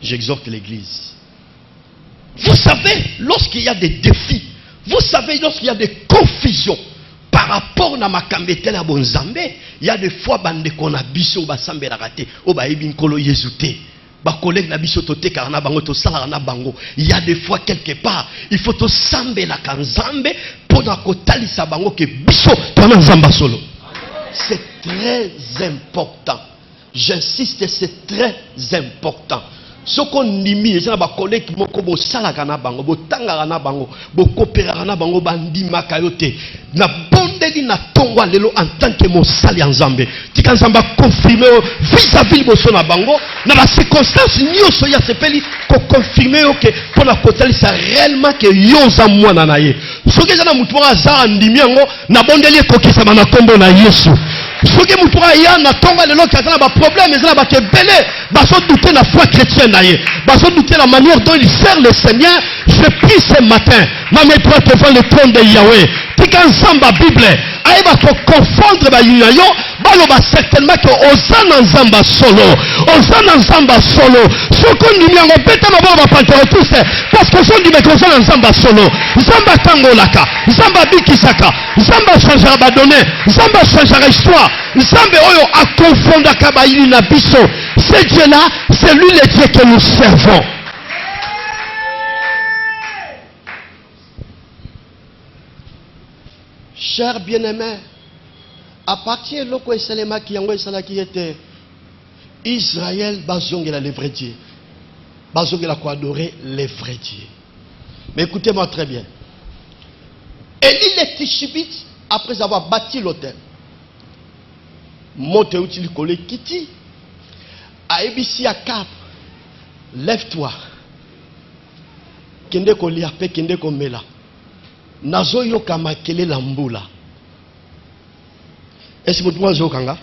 J'exhorte l'église. Vous savez, lorsqu'il y a des défis, vous savez, lorsqu'il y a des confusions par rapport à ma kambetele à Bonzambe, il y a des fois bande qu'on a biso basambe la raté, o ba ebinkolo yezute. Ba collègue na biso tote karana bango to sala na bango. Il y a des fois quelque part, il faut to sambe la kanzambe pour na kotalisa bango ke biso to na nzamba solo. C'est très important. J'insiste, c'est très important. Ce qu'on nimi, c'est un collègue qui m'a dit salakana bango, botanga na bango, bokopera na bango bandi makayote. Na bondeli na tongwa lelo en tant que mon sali en Zambé. Tika Nzamba confirmé vis-à-vis de na bango, na la circonstance nyoso ya sepeli ko confirmé que pour la kotali ça réellement que yoza mwana na ye. Soki za na mutu wa za ndimi yango na bondeli ko kisama na kombo na Yesu. Soki mutu wa ya na tonga lelo katana ba problème ezala ba kebele, ba so douter la foi chrétienne na ye. Ba so douter la manière dont il sert le Seigneur. Je prie ce matin, ma mets-toi devant le trône de Yahweh. Tika Nzamba Bible, aïba ko confondre ba yunayo, baloba certainement que osana Nzamba solo, osana Nzamba solo. Soko ndimi yango beta mababa ba panterotuste, parce que son ndimi ko osana Nzamba solo. Nzamba tangolaka, Nzamba bikisaka, Nzamba changera ba donner, Nzamba changera histoire, Nzamba oyo a confondaka ba yuna biso. Ce Dieu là, c'est lui le Dieu que nous servons. Chers bien-aimés, à partir de l'oko esalema qui yango esala qui était Israël bazongela le vrai Dieu. Bazongela ko adorer le vrai Dieu. Mais écoutez-moi très bien. Élie le Tishibite, après avoir bâti l'autel, monte outil collé kiti, a ebisi à cap, lève-toi. Kende ko liape, kende ko mela. nazoyoka makele la mbula. Est-ce que vous avez kanga?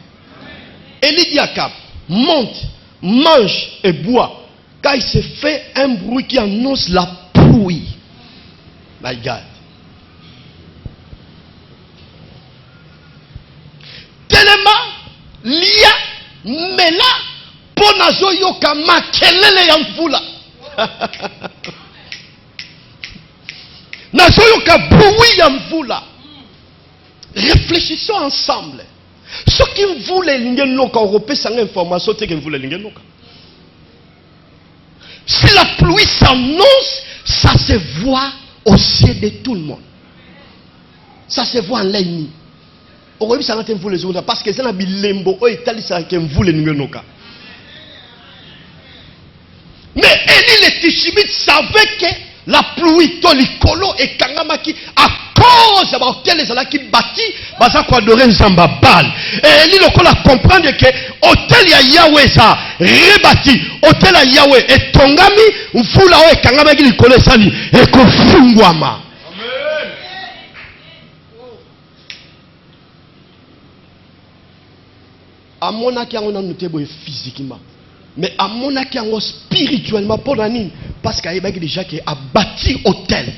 Élie dit à Akab, monte, mange et bois, car il se fait un bruit qui annonce la pluie. My God. Tellement lia mela po nazoyoka makelele ya mvula. Nazoyoka bruit ya mvula. Réfléchissons ensemble. Ce qui voulait l'ingenoka européen, c'est une information que vous voulez l'ingenoka. Si la pluie s'annonce, ça se voit aux yeux de tout le monde. Ça se voit en ligne. Aujourd'hui, ça n'a pas les autres parce que c'est un bilembo ou Italie, ça n'a vous les l'ingenoka. Mais Élie le Tishibite savait que la pluie, tolikolo et kangamaki à cause de l'hôtel les alaki bâti, baza kwa adorer Nzamba Bal. Et Élie le kola comprendre que hôtel ya Yahweh ça rebâti, hôtel ya Yahweh et tongami, mfula o kangamaki likolo sali et kofungwama. Amen. Amonaki on a noté physiquement. Mais à mon avis, spirituellement, pour l'année, parce qu'il y a déjà qui a bâti hôtel.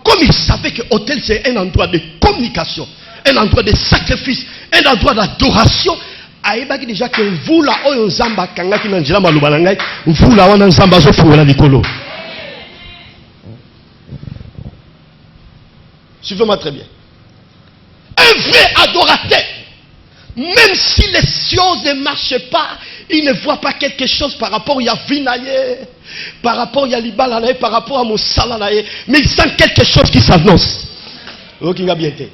Comme il savait que l'hôtel c'est un endroit de communication, un endroit de sacrifice, un endroit d'adoration. Il y a déjà que vous là, on zamba kanga qui n'engela malubalangai, vous là on en zamba zo fuela nikolo. Suivez-moi très bien. Un vrai adorateur, même si les choses ne marchent pas, il ne voit pas quelque chose par rapport à Vinaye, par rapport à Libalaye, par rapport à Moussalanaye, mais il sent quelque chose qui s'annonce. Ok, il a bien été.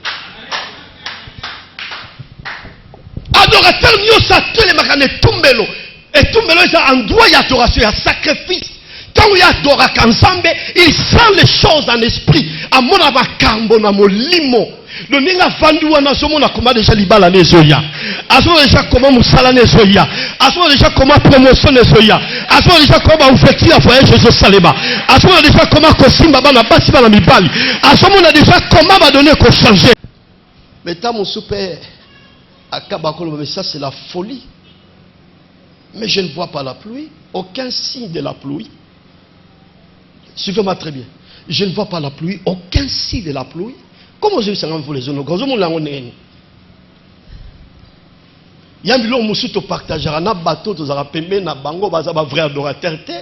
Adorateur, nous sommes tous les magasins Tumbelo. Et Tumbelo est un endroit d'adoration, il y a sacrifice. Quand il y a adoration ensemble, il sent les choses en esprit. À mon avakambo, à mon limo. Le ninga vandu wana somo na koma déjà libala nezoya. Aso déjà comment musala nezoya. Aso déjà comment promotion nezoya. Aso déjà comment ouverture à voyage Jésus Salema. Aso déjà comment kosimba bana basi bana mibali. Aso on déjà comment va donner qu'on changer. Mais tant mon super akabakolo mais ça c'est la folie. Mais je ne vois pas la pluie, aucun signe de la pluie. Suivez-moi très bien. Je ne vois pas la pluie, aucun signe de la pluie. Comment je vais savoir les zones? Quand on l'a on est. Il y a un bilon musuto partager na bateau to zara pembe na bango baza ba vrai adorateur te.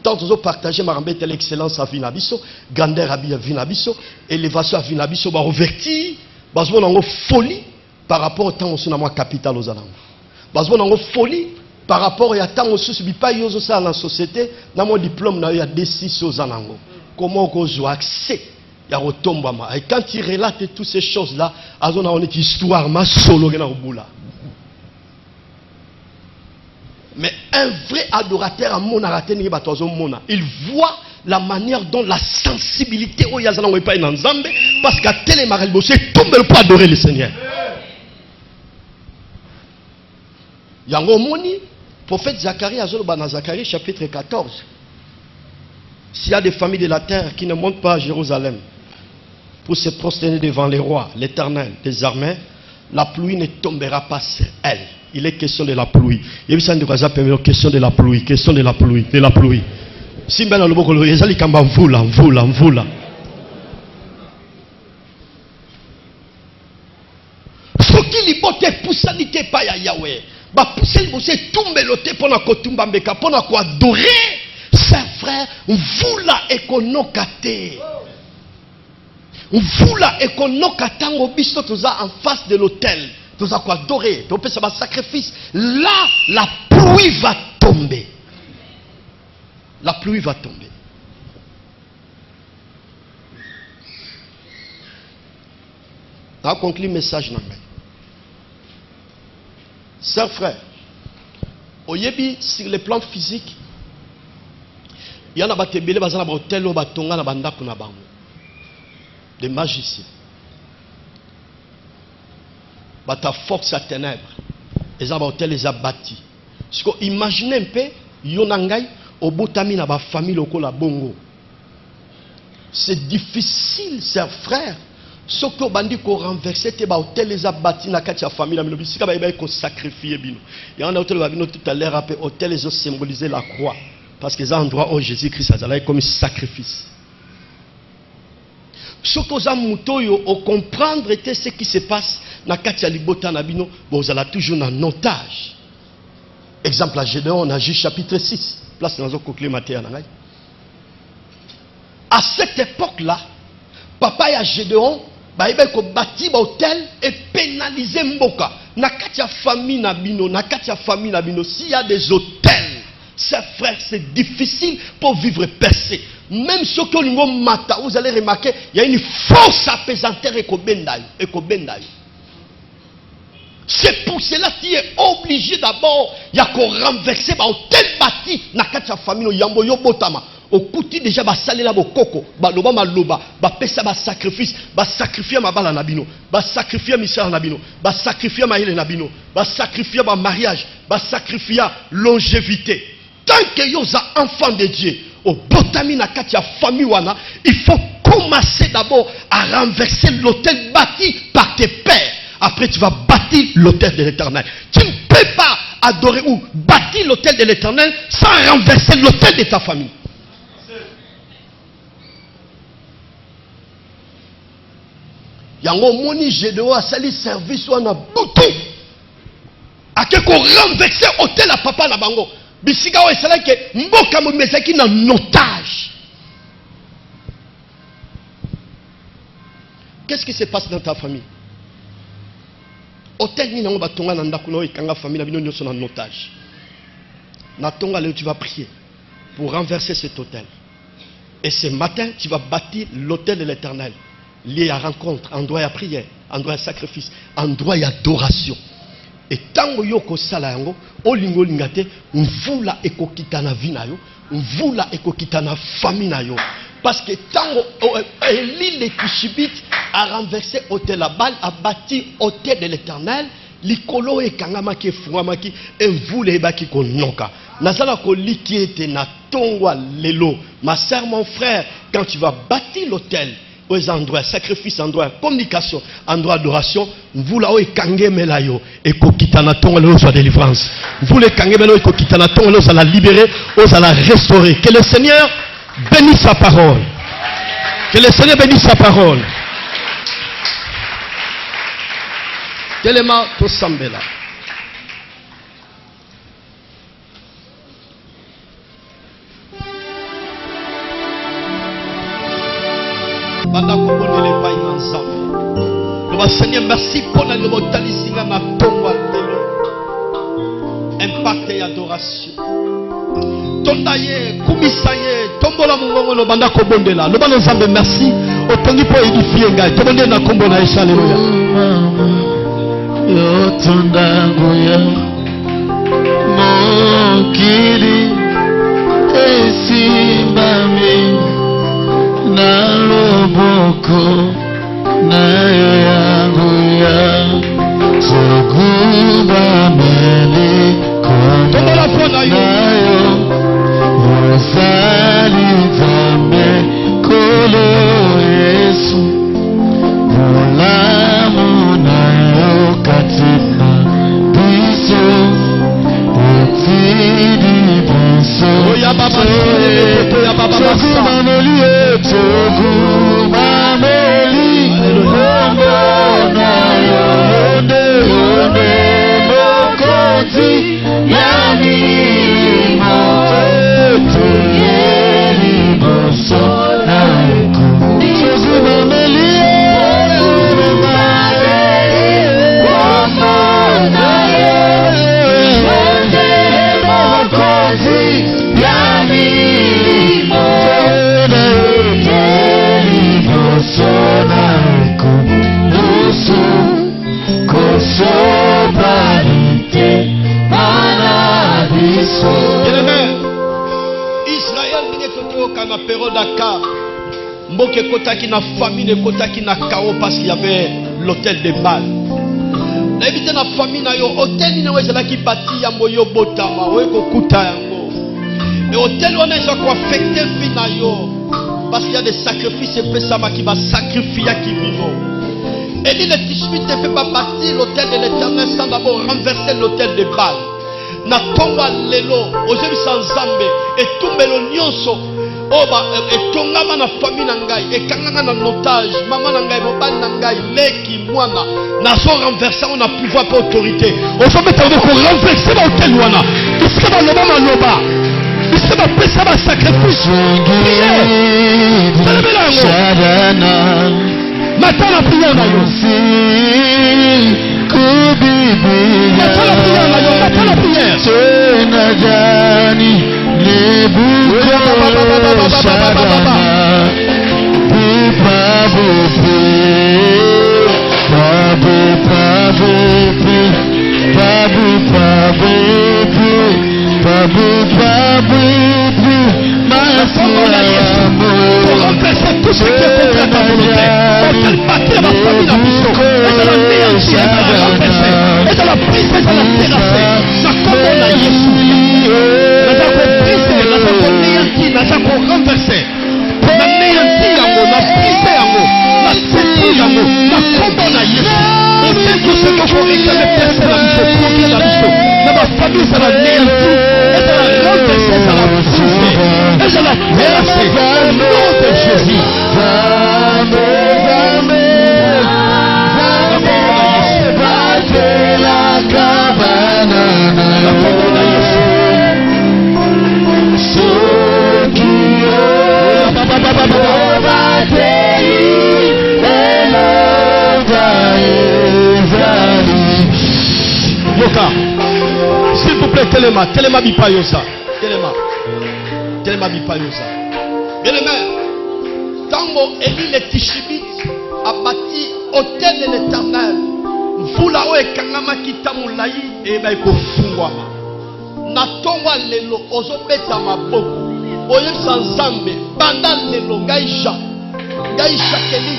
Tant to partager marambete l'excellence à Vinabiso, grandeur à Vinabiso, élévation à Vinabiso ba revertir, bazo na folie par rapport au temps sur na moi capital aux alango. Bazo na folie par rapport à temps sur bi pa yozo ça dans la société, na mon diplôme na ya D6 aux alango. Comment qu'on joue accès? Et quand il relate toutes ces choses-là, on est histoire ma solo mais un vrai adorateur à mon il voit la manière dont la sensibilité parce qu'à tel et tout le pas adorer le Seigneur. Yango moni prophète Zacharie dans Zacharie chapitre 14. S'il y a des familles de la terre qui ne montent pas à Jérusalem pour se prosterner devant les rois, l'Éternel des armées, la pluie ne tombera pas sur elle. Il est question de la pluie. Il y a une question de la pluie, question de la pluie, de la pluie. Si bien le boko les ali kamba mvula. Ce qui libote poussalité pas ya Yahweh. Ba pousser bosser tomber loté pour na kotumba mbeka pour na ko adorer. C'est frère, mvula ekonokate. Mvula ekonokatango biso toza en face de l'autel. Toza quoi adorer, to peut ça sacrifice. Là, la pluie va tomber. La pluie va tomber. On conclut le message na ngai. Sœurs, frères, oyebi sur le plan physique, il y a des hôtels des magiciens. Ta force à ténèbres. Les hôtels les a bâtis. Imaginez un peu, Yonangai, au botami na famille lokola bongo. C'est difficile, chers frères, Soko bandi ko renverser te ba hôtel les abati na kati ya famille na bino bisika ba ko sacrifier bino. Et on a hôtel ba bino tout à l'heure après hôtel les ont symbolisé la croix parce que c'est un endroit où Jésus-Christ a allé comme sacrifice. Soko za mutoyo au comprendre était ce qui se passe na kati ya libota na bino, vous allez toujours en otage. Exemple à Gédéon, on a Juge chapitre 6. Place dans un coquelier matin. À cette époque-là, papa ya Gédéon il ko bâti ba hôtel et pénaliser mboka na kati ya famille na bino s'il y a des hôtels c'est frère c'est difficile pour vivre percé même ceux qui ont mata vous allez remarquer il y a une force apesanteur et ko benda yo c'est pour cela qu'il est obligé d'abord il y a ko renverser ba hôtel bâti na kati ya famille yambo yo botama au kuti déjà ba salela bokoko ba loba maloba ba pesa ba sacrifice ba sacrifier mabala na bino ba sacrifier misala na bino ba sacrifier maïle na bino ba sacrifier ba mariage ba sacrifier longévité tant que yoza enfant de Dieu au botami na kati ya famille wana il faut commencer d'abord à renverser l'autel bâti par tes pères. Après tu vas bâtir l'autel de l'Éternel. Tu ne peux pas adorer ou bâtir l'autel de l'Éternel sans renverser l'autel de ta famille. Yango moni Gédéon a sali service wana butu akeko renverser hôtel à papa na bango bisika o esala ke mboka mo mesaki na otage. Qu'est-ce qui se passe dans ta famille? Hôtel ni nango batonga na ndako no ikanga famille na bino nyoso na otage. Na tonga leo tu vas prier pour renverser cet hôtel. Et ce matin tu vas bâtir l'hôtel de l'Éternel. Lié à rencontre, endroit à prière, endroit à sacrifice, endroit à adoration. Et tango yoko sala yango, olingo lingate, mvula ekokita na vie na yo, mvula ekokita na famille na yo. Parce que tango Élie le Tishibite a renversé hôtel la balle, a bâti hôtel de l'Éternel, likolo e kangamaki fuamaki, et mvula ebaki konoka. Nazala ko likiete na tongwa lelo. Ma sœur, mon frère, quand tu vas bâtir l'hôtel, aux endroits sacrifice, endroits communication, endroits adoration, vous là où kangé melayo et kokitana ton le soit délivrance. Vous les kangé melayo et kokitana ton le soit la libérer, aux à la restaurer. Que le Seigneur bénisse sa parole. Que le Seigneur bénisse sa parole. Tellement tout semble là. Seigneur, merci pour la lobotalisinga na tomba lelo. Impact et adoration. Tondaye, kumisaye, tombola mungongo no banda ko bondela. Lo bana nzambe merci. Otongi po édifier ngai. Tobonde na kombo na Yesu haleluya. Yo tondango ya mokili esimbami na loboko nayo yangu ya tukuba meli kono nayo wasali zambe kolo Yesu mulamu nayo katina biso otidi biso Oya baba tukuba meli tukuba meli Mboke kotaki na famille kotaki na kao parce qu'il y avait l'hôtel de Baal. Na ebite na famille na yo hôtel ni na ezala ki bati ya moyo botama we ko kuta yango. Et hôtel wana eza ko affecter vie na yo parce qu'il y a des sacrifices et pesama qui va sacrifier qui vivent. Élie le Tishbite ne fait pas bâtir l'autel de l'Éternel sans d'abord renverser l'autel de Baal. Natonga lelo, ozebi sanzambe, etumbelo nyonso, oba etongama na famille na ngai, ekanganga na otage, maman na ngai, mobali na ngai, leki mwana, nazo renverser on a pouvoir pas autorité. Ozobe tande ko renverser ba hôtel wana. Iska ba loba maloba. Iska ba pesa ba sacrifice. Shadana. Maintenant la prière na yo. Maintenant la prière na yo, maintenant la prière. Senajani Nebuko Shadana Babu Pour renverser tout ce qui est contre ta volonté. Pour qu'elle bâtit ma famille la mission. Et de la néantir, et de la renverser. Et de la briser, et de la terrasser. Ça commence à Jésus. Nous avons brisé, nous avons néanti, nous avons renversé. Pour la néantir, nous avons brisé, nous avons séduit, nous avons commencé à Jésus. Et c'est tout ce que je réclame, personne la mission, progrès la mission. Dans ma famille, ça la néantir. Et de la renverser, ça la briser. Et de la terrasser. Au nom de Jésus. Yoka, s'il vous plaît, Téléma Bipayosa. Téléma Bipayosa. Bien aimé, Tango Élie le Tishibite a bâti hôtel de l'Éternel. Vula o ekangama kitamulai et ba ikofungwama. Na tongwa lelo ozobeta maboko. Oyebisa nzambe banda lelo ngaisha. Ngaisha keli.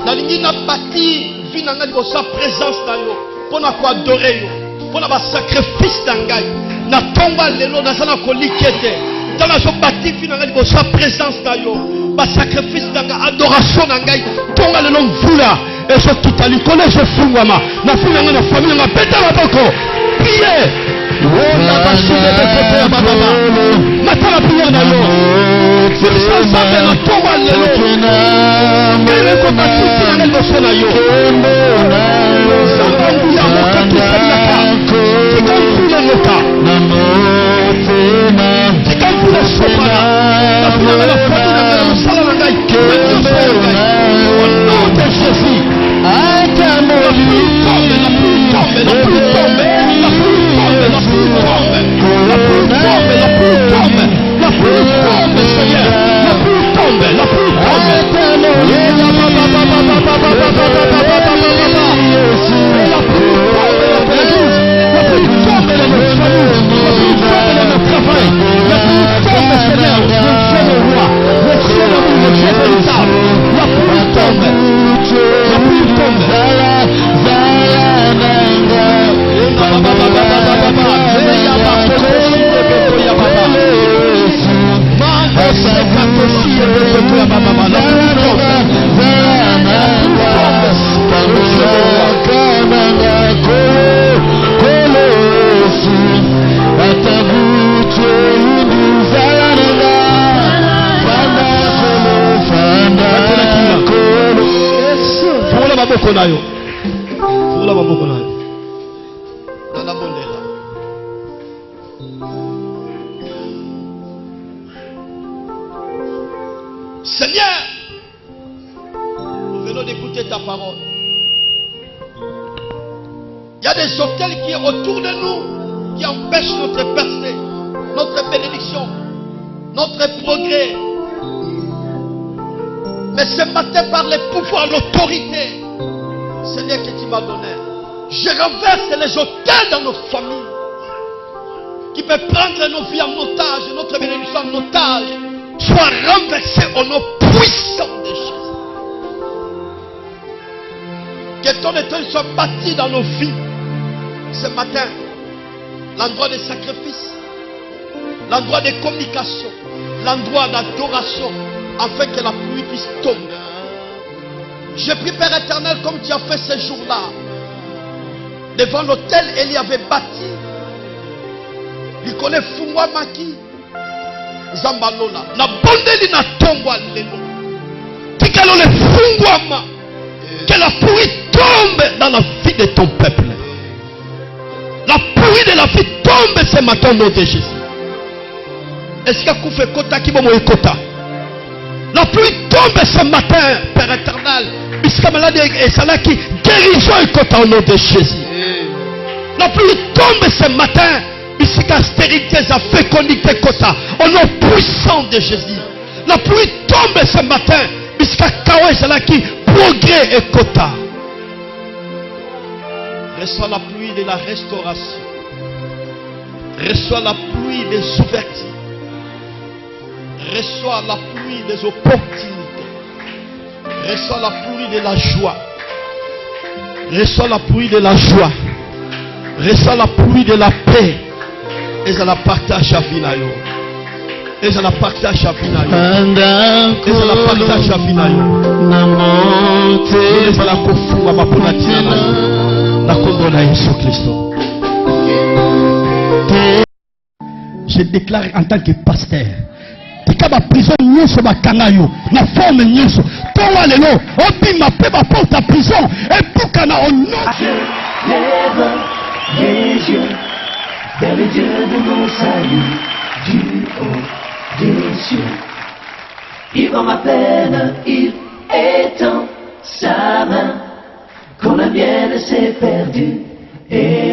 Na lingi na bâti vina ngadi ko sa présence na yo. Pona ko adorer yo. Pona ba sacrifice na ngai. Na tongwa lelo na sana ko likete. Tana so bâti vina ngadi ko sa présence na yo. Ba sacrifice na ngai adoration na ngai. Tongwa lelo mvula. Et je tout à lui connais je fungwama. Na funanga na famille na beta maboko. Priez. Maintenant la prière na yo. C'est ça ça na tongwa lelo. Ele ko batuti na lelo sona yo. Sangu ya moto tusanyaka. Tikamfule loka. Tikamfule sopana. Na funanga na famille na musala na ngai. Au nom de Jésus. La pluie tombe, la pluie tombe, la pluie tombe, la pluie tombe, la pluie tombe, la pluie tombe, la pluie tombe, la pluie tombe, Seigneur, la pluie tombe, la pluie tombe. La pluie tombe dans l'église, la pluie tombe dans notre famille, la pluie tombe dans notre travail, la pluie tombe, Seigneur, le Dieu le roi, le Dieu d'amour, le Dieu véritable, la pluie tombe. La pluie tombe. Seigneur, nous venons d'écouter ta parole. Il y a des hôtels qui sont autour de nous qui empêchent notre percée, notre bénédiction, notre progrès. Mais ce matin, par les pouvoirs, l'autorité, Seigneur, que tu m'as donné, je renverse les hôtels dans nos familles qui peuvent prendre nos vies en otage, notre bénédiction en otage, soit renversé au nom puissant de Jésus. Que ton étoile soit bâti dans nos vies ce matin. L'endroit des sacrifices, l'endroit des communications, l'endroit d'adoration, afin que la pluie puisse tomber. J'ai pris, Père éternel, comme tu as fait ce jour-là, devant l'autel, il y avait bâti. Il connaît Fungwa Maki. Zambalola. Na bondeli na tombwa lelo. Tikalo le Fungwama. Que la pluie tombe dans la vie de ton peuple. La pluie de la vie tombe ce matin au nom de Jésus. Est-ce qu'il y a Koufé Kota qui va mourir Kota? La pluie tombe ce matin, Père éternel. Puisque malade et salaki, guérison et Kota au nom de Jésus. La pluie tombe ce matin. Puisque stérilité, sa fécondité Kota. Au nom puissant de Jésus. La pluie tombe ce matin. Puisque Kawa et salaki, progrès et Kota. Reçois la pluie de la restauration. Reçois la pluie des ouvertures. Reçois la pluie des opportunités. Reçois la pluie de la joie. Reçois la pluie de la joie. Reçois la pluie de la paix. Et ça la partage à Vinayo. Et ça la partage à Vinayo. Et ça la partage à Vinayo. Et ça la kofu à ma ponatina. La condona Jésus Christ. Je déclare en tant que pasteur. Tika ba prison nyonso ba kangayo na forme nyonso to wa lelo obima pe ba porte à prison et bukana au nom. Je lève les yeux vers le Dieu de mon salut du haut des cieux. Il voit ma peine, il étend sa main quand la mienne s'est perdue et